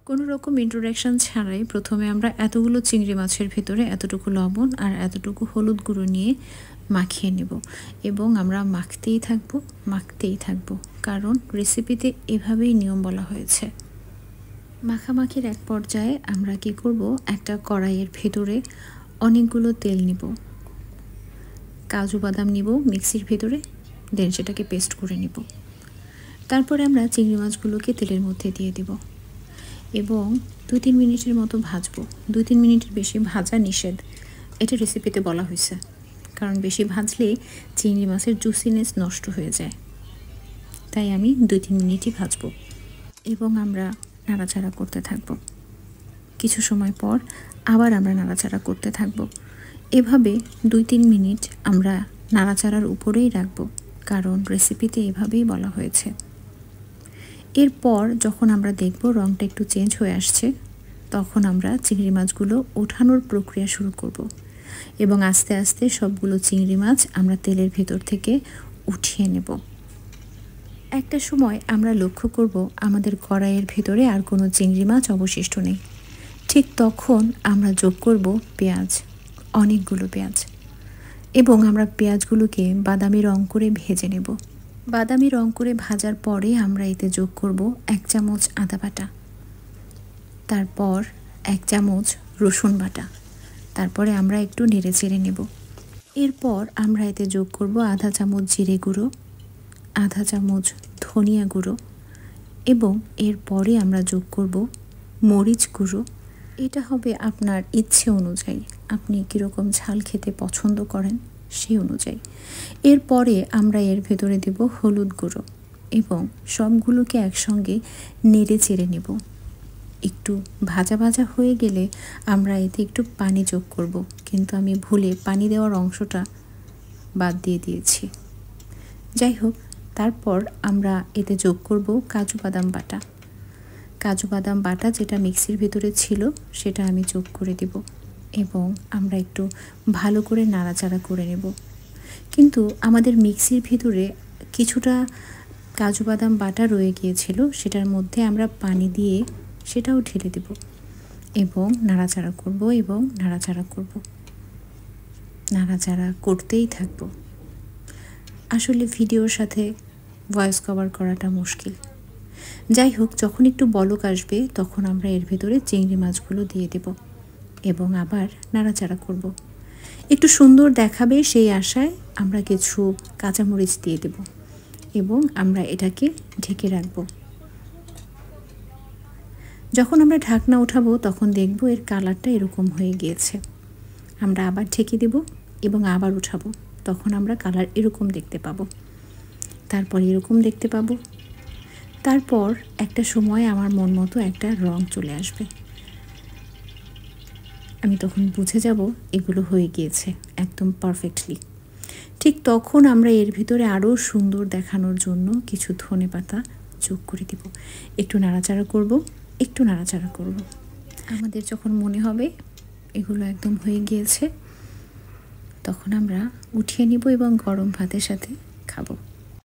কোনো রকম ইন্ট্রোডাকশন ছাড়াই প্রথমে আমরা এতগুলো চিংড়ি মাছের ভেতরে এতটুকু লবণ আর এতটুকু হলুদ গুঁড়ো নিয়ে মাখিয়ে নেব এবং আমরা মাখতেই থাকবো, কারণ রেসিপিতে এভাবেই নিয়ম বলা হয়েছে। মাখামাখির এক পর্যায়ে আমরা কি করব, একটা কড়াইয়ের ভেতরে অনেকগুলো তেল নিব, কাজু বাদাম নিব মিক্সির ভেতরে, দেন সেটাকে পেস্ট করে নিব। তারপরে আমরা চিংড়ি মাছগুলোকে তেলের মধ্যে দিয়ে দেব এবং 2-3 মিনিটের মতো ভাজবো। 2-3 মিনিটের বেশি ভাজা নিষেধ, এটা রেসিপিতে বলা হয়েছে, কারণ বেশি ভাজলে চিংড়ি মাছের জুসিনেস নষ্ট হয়ে যায়। তাই আমি 2-3 মিনিটই ভাজবো এবং আমরা নাড়াচাড়া করতে থাকবো। কিছু সময় পর আবার আমরা নাড়াচাড়া করতে থাকবো। এভাবে 2-3 মিনিট আমরা নাড়াচাড়ার উপরেই রাখবো, কারণ রেসিপিতে এভাবেই বলা হয়েছে। এরপর যখন আমরা দেখব রঙটা একটু চেঞ্জ হয়ে আসছে, তখন আমরা চিংড়ি মাছগুলো ওঠানোর প্রক্রিয়া শুরু করব এবং আস্তে আস্তে সবগুলো চিংড়ি মাছ আমরা তেলের ভেতর থেকে উঠিয়ে নেব। একটা সময় আমরা লক্ষ্য করব আমাদের কড়াইয়ের ভেতরে আর কোনো চিংড়ি মাছ অবশিষ্ট নেই। ঠিক তখন আমরা যোগ করব পেঁয়াজ, অনেকগুলো পেঁয়াজ, এবং আমরা পেঁয়াজগুলোকে বাদামি রং করে ভেজে নেব। বাদামি রং করে ভাজার পরে আমরা এতে যোগ করব 1 চামচ আদা বাটা, তারপর 1 চামচ রসুন বাটা, তারপরে আমরা একটু নেড়ে চেড়ে নেব। এরপর আমরা এতে যোগ করব আধা চামচ জিরে গুঁড়ো, আধা চামচ ধনিয়া গুঁড়ো এবং এরপরে আমরা যোগ করব মরিচ গুঁড়ো। এটা হবে আপনার ইচ্ছে অনুযায়ী, আপনি কীরকম ঝাল খেতে পছন্দ করেন সেই অনুযায়ী। এরপরে আমরা এর ভেতরে দেব হলুদ গুঁড়ো এবং সবগুলোকে একসঙ্গে নেড়ে চেড়ে নেব। একটু ভাজা ভাজা হয়ে গেলে আমরা এতে একটু পানি যোগ করব, কিন্তু আমি ভুলে পানি দেওয়ার অংশটা বাদ দিয়ে দিয়েছি। যাই হোক, তারপর আমরা এতে যোগ করব কাজু বাদাম বাটা। কাজু বাদাম বাটা যেটা মিক্সির ভেতরে ছিল সেটা আমি যোগ করে দেব এবং আমরা একটু ভালো করে নাড়াচাড়া করে নেব। কিন্তু আমাদের মিক্সির ভিতরে কিছুটা কাজু বাদাম বাটা রয়ে গিয়েছিল, সেটার মধ্যে আমরা পানি দিয়ে সেটাও ঢেলে দেব এবং নাড়াচাড়া করব এবং নাড়াচাড়া করতেই থাকব। আসলে ভিডিওর সাথে ভয়েস কভার করাটা মুশকিল। যাই হোক, যখন একটু বলক আসবে তখন আমরা এর ভেতরে চিংড়ি মাছগুলো দিয়ে দেব এবং আবার নাড়াচাড়া করব। একটু সুন্দর দেখাবে সেই আশায় আমরা কিছু কাঁচামরিচ দিয়ে দেব এবং আমরা এটাকে ঢেকে রাখব। যখন আমরা ঢাকনা উঠাবো তখন দেখব এর কালারটা এরকম হয়ে গিয়েছে। আমরা আবার ঢেকে দেব এবং আবার উঠাবো, তখন আমরা কালার এরকম দেখতে পাবো, তারপর এরকম দেখতে পাবো। তারপর একটা সময় আমার মন মতো একটা রং চলে আসবে, আমি তখন বুঝে যাব এগুলো হয়ে গিয়েছে একদম পারফেক্টলি। ঠিক তখন আমরা এর ভিতরে আরও সুন্দর দেখানোর জন্য কিছু ধনেপাতা যোগ করে দেব। একটু নাড়াচাড়া করব। আমাদের যখন মনে হবে এগুলো একদম হয়ে গিয়েছে, তখন আমরা উঠিয়ে নিব এবং গরম ভাতের সাথে খাবো।